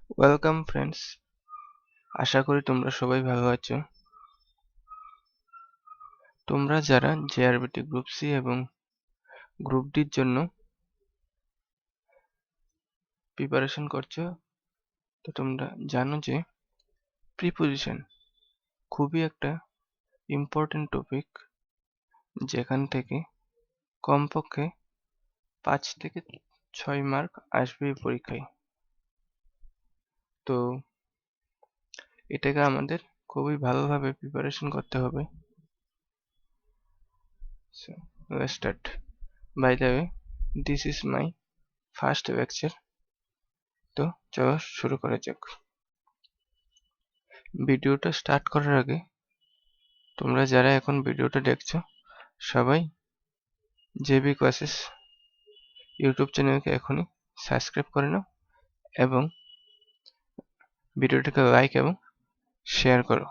Welcome friends, আশা করি তোমরা সবাই ভালো আছো। তোমরা যারা জেআরবিটি গ্রুপ সি এবং গ্রুপ ডির জন্য প্রিপারেশন করছো, তো তোমরা জানো যে প্রিপোজিশন খুবই একটা ইম্পর্টেন্ট টপিক, যেখান থেকে কমপক্ষে 5 থেকে 6 মার্ক আসবে পরীক্ষায়। তো এটাকে আমাদের খুবই ভালোভাবে প্রিপারেশন করতে হবে। So let's start. By the way, this is my first lecture. তো চলো শুরু করা যাক। ভিডিওটা স্টার্ট করার আগে তোমরা যারা এখন ভিডিওটা দেখছো সবাই জেবি ক্লাসেস ইউটিউব চ্যানেলকে এখনই সাবস্ক্রাইব করে নাও এবং ভিডিওটাকে লাইক এবং শেয়ার করো।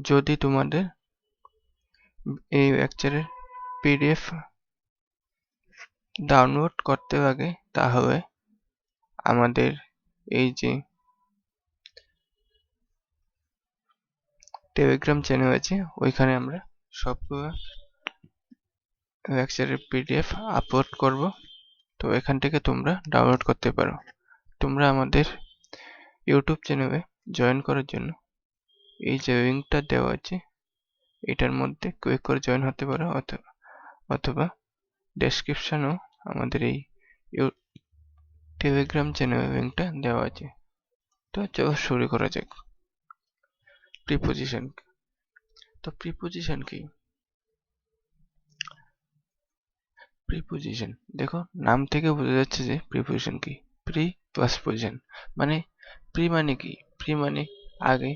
যদি তোমাদের এই লেকচারের পিডিএফ ডাউনলোড করতে লাগে তাহলে আমাদের এই যে টেলিগ্রাম চ্যানেল আছে ওইখানে আমরা সবগুলো লেকচারের পিডিএফ আপলোড করব, তো এখান থেকে তোমরা ডাউনলোড করতে পারো। তোমরা আমাদের ইউটিউব চ্যানেলে জয়েন করার জন্য এই যে লিঙ্কটা দেওয়া আছে এটার মধ্যে ক্লিক করে জয়েন হতে পারো, অথবা ডেসক্রিপশনেও আমাদের এই টেলিগ্রাম চ্যানেলের লিঙ্কটা দেওয়া আছে। তো চলো শুরু করা যাক। প্রিপোজিশন। তো প্রিপোজিশন কি? প্রিপোজিশন দেখো নাম থেকে বোঝা যাচ্ছে যে প্রিপোজিশন কি। প্রি প্লাস পজিশন মানে প্রি মানে কি? প্রি মানে আগে,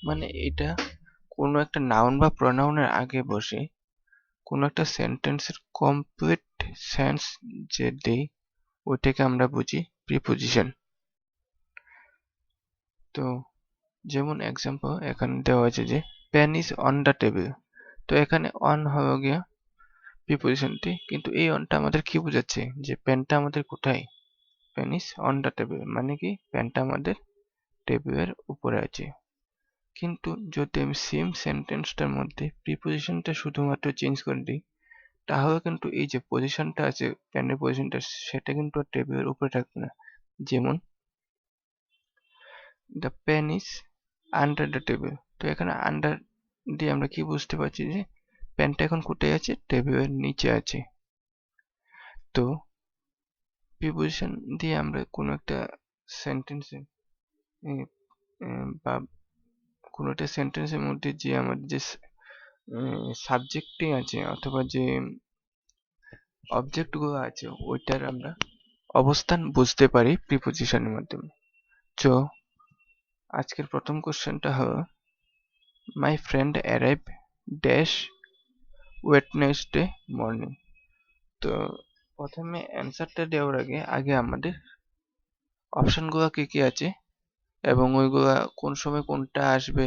মানে এটা কোনো একটা নাউন বা প্রোনাউনের আগে বসে কোনো একটা সেন্টেন্সের কমপ্লিট সেন্স যে দেই ওইটাকে আমরা বুঝি প্রিপোজিশন। তো যেমন এক্সাম্পল এখানে দেওয়া আছে যে pen is on the table. তো এখানে অন হলো গিয়া প্রিপোজিশনটি, কিন্তু এই অনটা আমাদের কি বোঝাচ্ছে যে পেনটা আমাদের কোথায়? Pen is on the table মানে কি পেনটা আমাদের টেবিলের উপরে আছে। কিন্তু যদি আমি সেম সেন্টেন্সটার মধ্যে প্রিপোজিশনটা শুধুমাত্র চেঞ্জ করে দিই তাহলে কিন্তু এই যে পজিশনটা আছে পেনের পজিশনটা সেটা কিন্তু আর টেবিলের উপরে থাকবে না। যেমন the pen is under the table. তো এখানে আন্ডার দিয়ে আমরা কি বুঝতে পারছি যে পেনটা এখন কোথায় আছে? টেবিলের নিচে আছে। তো প্রিপোজিশন দিয়ে আমরা কোনো একটা সেন্টেন্সে বা কোনো একটা সেন্টেন্সের মধ্যে যে আমাদের যে সাবজেক্টটি আছে অথবা যে অবজেক্টগুলো আছে ওইটার আমরা অবস্থান বুঝতে পারি প্রিপোজিশনের মাধ্যমে। তো আজকের প্রথম কোশ্চেনটা হলো মাই friend arrive dash Wednesday morning. তো প্রথমে অ্যান্সারটা দেওয়ার আগে আগে আমাদের অপশনগুলো কি কি আছে এবং ওইগুলা কোন সময় কোনটা আসবে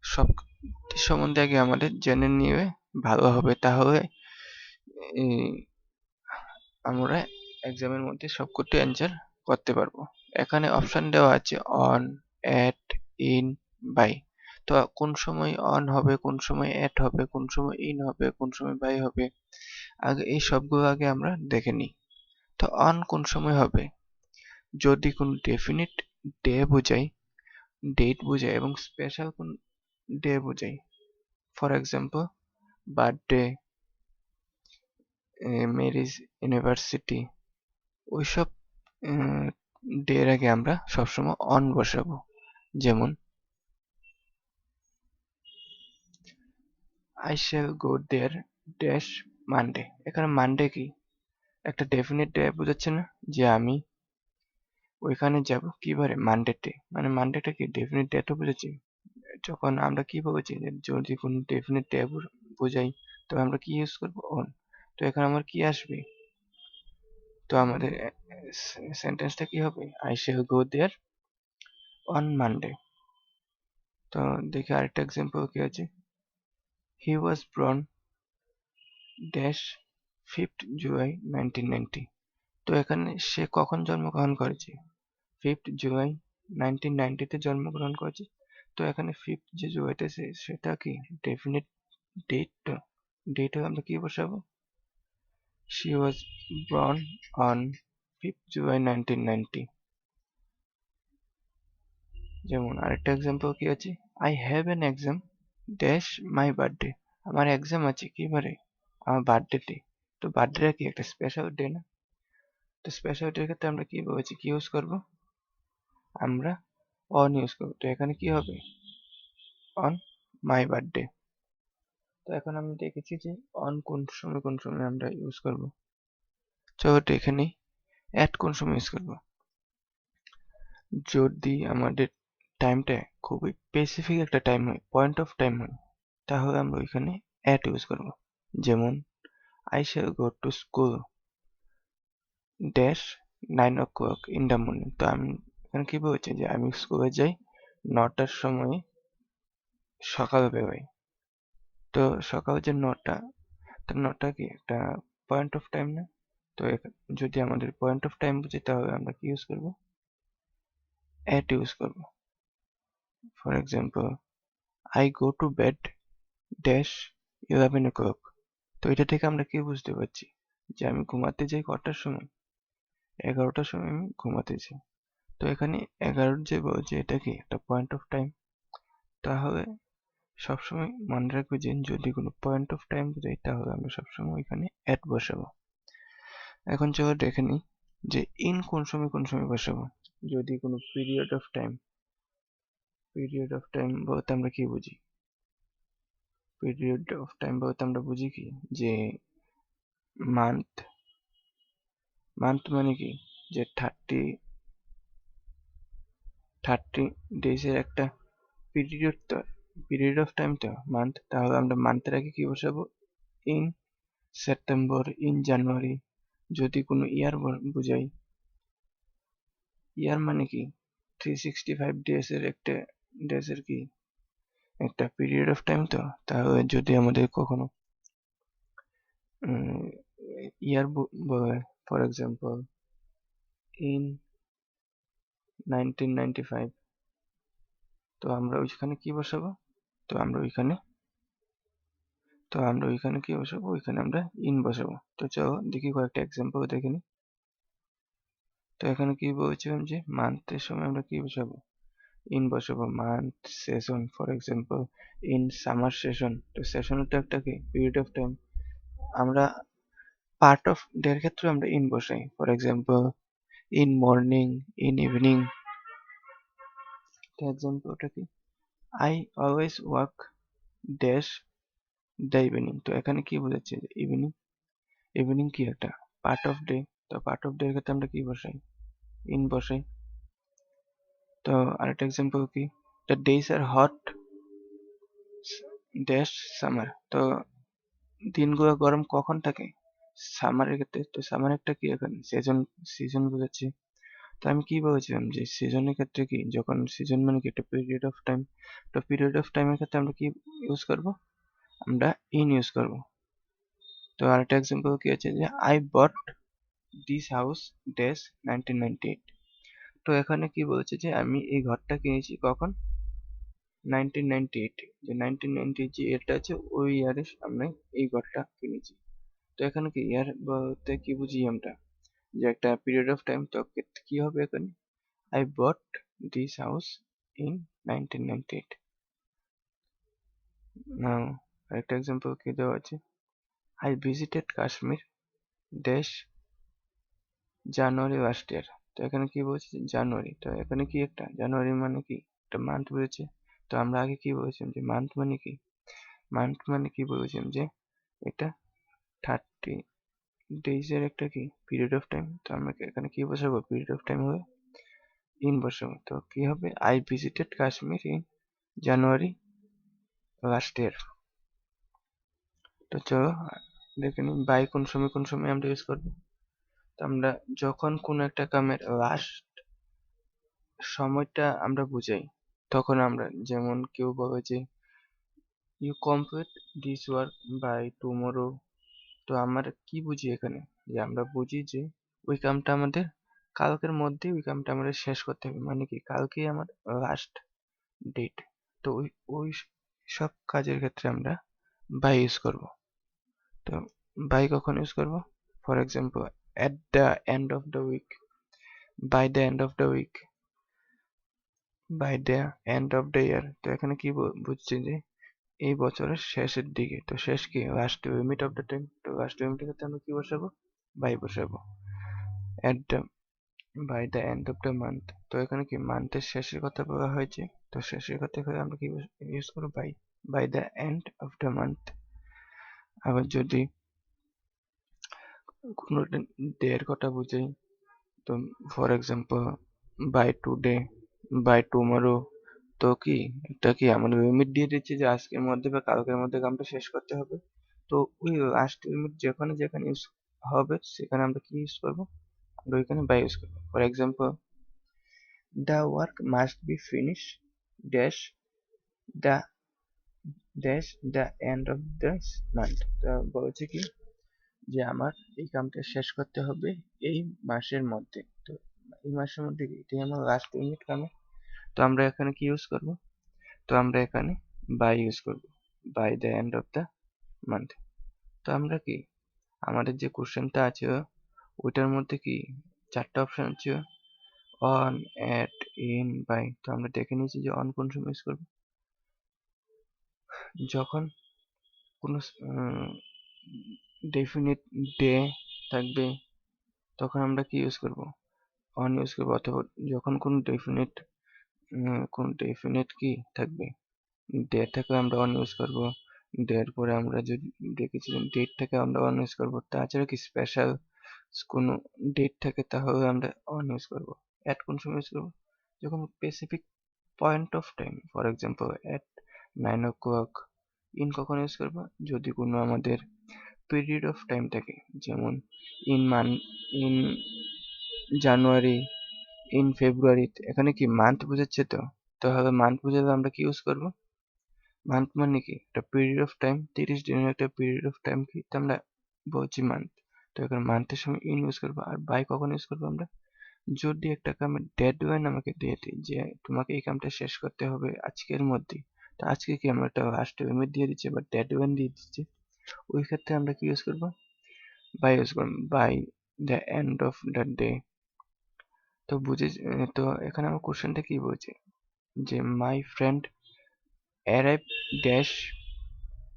সব সম্বন্ধে আগে আমাদের জেনে নিয়ে ভালো হবে, তাহলে আমরা এক্সামের মধ্যে সবকটি অ্যান্সার করতে পারবো। এখানে অপশন দেওয়া আছে অন, এট, ইন, বাই। তো কোন সময় অন হবে, কোন সময় এট হবে, কোন সময় ইন হবে, কোন সময় বাই হবে, আগে এই সবগুলো আগে আমরা দেখে নিই। তো অন কোন সময় হবে? যদি কোন ডেফিনিট ডে বোঝায়, ডেট বোঝায় এবং স্পেশাল কোন ডে বোঝায়, for example birthday, marriage university, ওইসব ডে এর আগে আমরা সবসময় অন বসাবো। যেমন I shall go there dash Monday. এখানে মানডে কি? একটা ডেফিনিট ডে বোঝাচ্ছে না যে আমি ওইখানে যাব কি বারে? মানডেতে। মানে মানডেটা কি ডেফিনিট ডে তো বুঝেছি। যখন আমরা কি বলেছি যে যদি কোনো ডেফিনিট ডে বোঝাই তবে আমরা কি ইউজ করবো? অন। তো এখানে আমার কি আসবে? তো আমাদের সেন্টেন্সটা কি হবে? I shall go there on Monday. তো দেখি আরেকটা এক্সাম্পল কি আছে। He was born dash 5th July 1990। তো এখানে সে কখন জন্মগ্রহণ করেছে? 5th জুলাই 1990 জন্মগ্রহণ করেছে। তো এখানে 5th যে জুলাইতে সেটা কি ডেফিনিট ডেট? তো ডেটে আমরা কি বসাবো? She was born on 5th July 1990। যেমন আরেকটা এক্সাম্পল কি আছে? I have an exam dash my birthday। আমার এক্সাম আছে কি বারে? আমার বার্থডেতে। তো বার্থডেটা কি একটা স্পেশাল ডে না? তো স্পেশাল ডের ক্ষেত্রে আমরা কি বলেছি কি ইউজ করব? আমরা অন ইউজ করব। তো এখানে কি হবে? On my birthday. তো এখন আমি দেখেছি যে অন কোন সময় আমরা ইউজ করব। চলো দেখে নিই অ্যাট কোন সময় ইউজ করব। যদি আমাদের টাইমটা খুবই স্পেসিফিক একটা টাইম হয়, পয়েন্ট অফ টাইম হয়, তাহলে আমরা ওইখানে অ্যাট ইউজ করব। যেমন I shall go to school dash 9 o'clock in the morning। তো আমি এখানে কি বলছি যে আমি স্কুলে যাই 9টার সময় সকালবেলায়। তো সকাল যে 9টা, তো 9টা কি একটা পয়েন্ট অফ টাইম না? তো যদি আমাদের পয়েন্ট অফ টাইম বুঝি তাহলে আমরা কি ইউজ করব? অ্যাট ইউজ করব। For example I go to bed dash 11 o'clock। তো এটা থেকে আমরা কি বুঝতে পারছি যে আমি ঘুমাতে যাই কটার সময়? 11টার সময় আমি ঘুমাতে যাই। তো এখানে 11 যে বলছে এটা কি একটা পয়েন্ট অফ টাইম। তাহলে সবসময় মনে রাখবে যে যদি কোনো পয়েন্ট অফ টাইম বোঝাই তাহলে আমরা সবসময় এখানে অ্যাট বসাবো। এখন চলো দেখে নিই যে ইন কোন সময় বসাবো। যদি কোনো পিরিয়ড অফ টাইম বলতে আমরা কি বুঝি? পিরিয়ড অফ টাইম বলতে আমরা বুঝি কি যে মান্থ মানে কি যে 30 ডেজের একটা পিরিয়ড অফ টাইম তো মান্থ। তাহলে আমরা মান্থের আগে কি বসাবো? In September, in January. যদি কোনো ইয়ার বুঝাই, ইয়ার মানে কি 365 ডেজের কি একটা পিরিয়ড অফ টাইম। তো তাহলে যদি আমাদের কখনো ইয়ার বলে, ফর এক্সাম্পল ইন 1995, তো আমরা ওইখানে কি বসাবো? তো আমরা ওইখানে কি বসাবো? ওইখানে আমরা ইন বসাবো। তো চলো দেখি কয়েকটা এক্সাম্পল দেখে নিই। তো এখানে কি বলছিলাম যে মান্থের সময় আমরা কি বসাবো? ইন বসাবো। Month, session, for example in summer session. তো সেশনটা একটা কি পিরিয়ড অফ টাইম। আমরা পার্ট অফ ডে এর ক্ষেত্রে আমরা ইন বসাই। For example in morning, in evening. তো এক্সাম্পলটা কি? I always work dash the evening. তো এখানে কি বোঝাচ্ছে? ইভিনিং। ইভিনিং কি একটা পার্ট অফ ডে। তো পার্ট অফ ডে এর ক্ষেত্রে আমরা কি বসাই? ইন বসাই। তো আরেকটা এক্সাম্পল কি? The days are hot dash summer. তো দিনগুলো গরম কখন থাকে? সামারের ক্ষেত্রে। তো সামার একটা কি এখানে সিজন বোঝাচ্ছে। তো আমি কি বলেছিলাম যে সিজনের ক্ষেত্রে কি যখন সিজন মানে কি একটা পিরিয়ড অফ টাইম। তো পিরিয়ড অফ টাইমের ক্ষেত্রে আমরা কি ইউজ করব? আমরা ইন ইউজ করব। তো আরেকটা এক্সাম্পল কি আছে যে I bought this house dash 1998। তো এখানে কি বলছে যে আমি এই ঘরটা কিনেছি কখন? 1998। যে 1998 যে ইয়ারটা আছে ওই ইয়ারে আমরা এই ঘরটা কিনেছি। তো এখানে কি ইয়ার বলতে কি বুঝি আমরা? যে একটা পিরিয়ড অফ টাইম। তো কি হবে এখানে? I bought this house in 1998। Now আরেকটা এক্সাম্পল কি দেওয়া আছে? I visited Kashmir dash January last year. তো এখানে কি বলছে? জানুয়ারি। তো এখানে কি একটা জানুয়ারি মানে কি একটা মান্থ বলেছে। তো আমরা আগে কি বলেছিলাম যে মান্থ মানে কি? মান্থ মানে কি বলেছিলাম যে এটা 30 ডেজের একটা কি পিরিয়ড অফ টাইম। তো আমরা এখানে কি বসাবো? পিরিয়ড অফ টাইম হবে ইন বসাবো। তো কি হবে? I visited Kashmir in January last year. তো চলো দেখে নিই বাই কোন সময় আমরা ইউজ করবো। তো আমরা যখন কোনো একটা কামের লাস্ট সময়টা আমরা বুঝাই তখন আমরা, যেমন কেউ বলে যে you complete this work by tomorrow, তো আমরা কি বুঝি এখানে, যে আমরা বুঝি যে ওই কামটা আমাদের কালকের মধ্যে ওই কামটা আমাদের শেষ করতে হবে, মানে কি কালকে আমার লাস্ট ডেট। তো ওই সব কাজের ক্ষেত্রে আমরা বাই ইউজ করব। তো বাই কখন ইউজ করব? For example at the end of the week, by the end of the week, by the end of the year। তো এখানে কি বুঝছি যে এই বছরের শেষের দিকে। তো শেষ কি, last limit of the time. তো লাস্ট লিমিটের ক্ষেত্রে আমরা কি বসাবো? বাই বসাবো। at the by the end of the month, তো এখানে কি মান্থের শেষের কথা বলা হয়েছে, তো শেষের কথা হলে আমরা কি ইউজ করবো? by the end of the month। আবার যদি কোনো ডে এর কথা বুঝাই, তো for example by today, by tomorrow. তো কি এটা কি আমাদের লিমিট দিয়ে দিচ্ছে যে আজকের মধ্যে বা কালকের মধ্যে কামটা শেষ করতে হবে। তো ওই লাস্ট লিমিট যেখানে যেখানে ইউজ হবে সেখানে আমরা কি ইউজ করবো? আমরা ওইখানে বাই ইউজ করবো। For example the work must be finished dash the dash the end of this month। তো বলছে কি যে আমার এই কামটা শেষ করতে হবে এই মাসের মধ্যে। তো এই মাসের মধ্যে কি এটাই আমার লাস্ট লিমিট কামে। তো আমরা এখানে কি ইউজ করব? তো আমরা এখানে বাই ইউজ করব, by the end of the month. তো আমরা কি আমাদের যে কোশ্চেনটা আছে ওইটার মধ্যে কি চারটা অপশন আছে, অন, এট, ইন, বাই। তো আমরা দেখে নিয়েছি যে অন কোন সময় ইউজ করব, যখন কোনো ডেফিনিট ডে থাকবে তখন আমরা কি ইউজ করব? অন ইউজ করব। অথবা যখন কোন ডেফিনিট কি থাকবে, ডে থাকলে আমরা অন ইউজ করব। ডের পরে আমরা যদি দেখেছি ডেট থেকে আমরা অন ইউজ করব। তাছাড়া কি স্পেশাল কোনো ডেট থাকে তাহলে আমরা অন ইউজ করব। অ্যাট কোন সময় ইউজ করব? যখন specific point of time, for example at 9 o'clock। In কখন ইউজ করব? যদি কোনো আমাদের পিরিয়ড অফ টাইম থাকে, যেমন ইন জানুয়ারি, ইন ফেব্রুয়ারি। এখানে কি মান্থ বোঝাচ্ছে, তো তাহলে মান্থ বোঝালে আমরা কি ইউজ করব? মান্থ মানে কি একটা পিরিয়ড অফ টাইম, 30 দিনের একটা পিরিয়ড অফ টাইম কি তো আমরা বলছি মান্থ। তো এখানে মান্থের সময় ইন ইউজ করবো। আর বাই কখন ইউজ করবো আমরা? যদি একটা কামের ডেডলাইন আমাকে দিয়ে দিই যে তোমাকে এই কামটা শেষ করতে হবে আজকের মধ্যে, তো আজকে কি আমরা একটা লাস্ট লিমিট দিয়ে দিচ্ছি বা ডেডলাইন দিয়ে দিচ্ছি, ওই ক্ষেত্রে আমরা কি ইউজ করবো? বাই ইউজ করবো, by the end of the day. তো তো এখানে আমার কোশ্চেনটা কি বলছে যে my friend arrive dash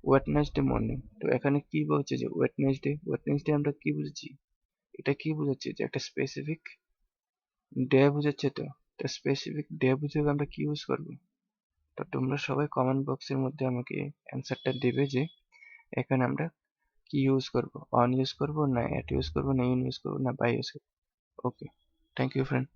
Wednesday morning. তো এখানে কি বলছে যে ওয়েডনেসডে আমরা কি বুঝেছি, এটা কি বোঝাচ্ছে যে একটা স্পেসিফিক ডে বোঝাচ্ছে। তো তো স্পেসিফিক ডে বুঝে আমরা কি ইউজ করবো? তো তোমরা সবাই কমেন্ট বক্সের মধ্যে আমাকে অ্যান্সারটা দেবে যে এখানে আমরা কি ইউজ করব, অন ইউজ করব না এট ইউজ করব না ইন ইউজ করব না বাই ইউজ করব। ওকে, থ্যাংক ইউ ফ্রেন্ড।